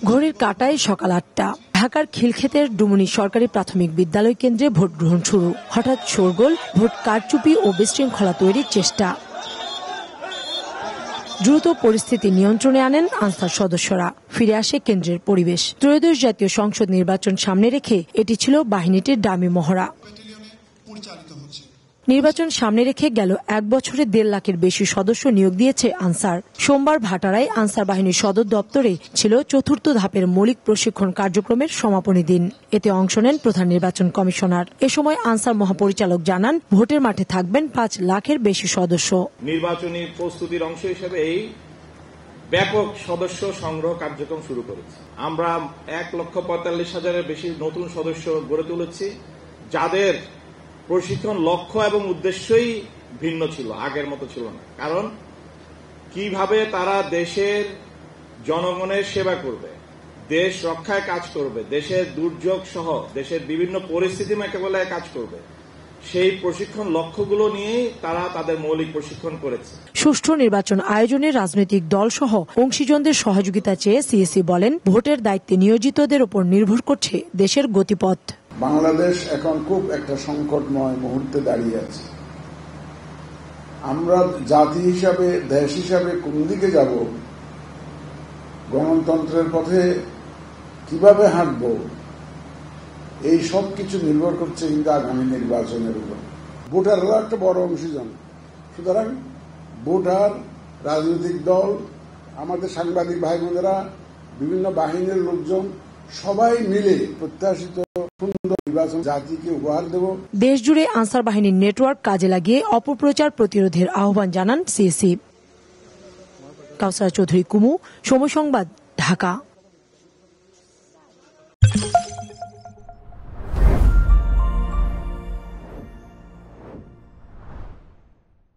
ঘড়ির কাঁটায় সকাল ৮টা। ঢাকার খিলক্ষেতের ডুমুনি সরকারি প্রাথমিক বিদ্যালয় কেন্দ্রে ভোট গ্রহণ শুরু। হঠাৎ শোরগোল, ভোট কারচুপি ও বিশৃঙ্খলা তৈরির চেষ্টা। দ্রুত পরিস্থিতি নিয়ন্ত্রণে আনেন আনসার সদস্যরা। ফিরে আসে কেন্দ্রের পরিবেশ। ত্রয়োদশ জাতীয় সংসদ নির্বাচন সামনে রেখে এটি ছিল বাহিনীটির ডামি মহড়া। নির্বাচন সামনে রেখে গেল ১ বছরে ১.৫ লাখের বেশি সদস্য নিয়োগ দিয়েছে আনসার। সোমবার ভাটারায় আনসার বাহিনীর সদর দপ্তরে ছিল চতুর্থ ধাপের মৌলিক প্রশিক্ষণ কার্যক্রমের সমাপনী দিন। এতে অংশ নেন প্রধান নির্বাচন কমিশনার। এ সময় আনসার মহাপরিচালক জানান, ভোটের মাঠে থাকবেন ৫ লাখের বেশি সদস্য। নির্বাচনী প্রস্তুতির অংশ হিসেবে এই ব্যাপক সদস্য সংগ্রহ কার্যক্রম শুরু করেছি। আমরা ১,৪৫,০০০-এর বেশি নতুন সদস্য গড়ে তুলেছি, যাদের প্রশিক্ষণ লক্ষ্য এবং উদ্দেশ্যই ভিন্ন ছিল, আগের মতো ছিল না। কারণ কিভাবে তারা দেশের জনগণের সেবা করবে, দেশ রক্ষায় কাজ করবে, দেশের দুর্যোগ সহ দেশের বিভিন্ন পরিস্থিতি মোকাবেলায় কাজ করবে, সেই প্রশিক্ষণ লক্ষ্যগুলো নিয়েই তারা তাদের মৌলিক প্রশিক্ষণ করেছে। সুষ্ঠু নির্বাচন আয়োজনে রাজনৈতিক দল সহ অংশীজনদের সহযোগিতা চেয়ে সিএসি বলেন, ভোটের দায়িত্বে নিয়োজিতদের উপর নির্ভর করছে দেশের গতিপথ। বাংলাদেশ এখন খুব একটা সংকটময় মুহূর্তে দাঁড়িয়ে আছে। আমরা জাতি হিসাবে, দেশ হিসাবে কোন দিকে যাব, গণতন্ত্রের পথে কিভাবে হাঁটব, এই সব কিছু নির্ভর করছে কিন্তু আগামী নির্বাচনের উপর। ভোটাররা একটা বড় অংশীজন। সুতরাং ভোটার, রাজনৈতিক দল, আমাদের সাংবাদিক ভাই বোনেরা, বিভিন্ন বাহিনীর লোকজন সবাই মিলে প্রত্যাশিত সুন্দর নির্বাচন জাতিকে উপহার দেব। দেশ জুড়ে আনসার বাহিনীর নেটওয়ার্ক কাজে লাগিয়ে অপপ্রচার প্রতিরোধের আহ্বান জানান সিএসি। কাউসার চৌধুরী কুমু, সময় সংবাদ, ঢাকা।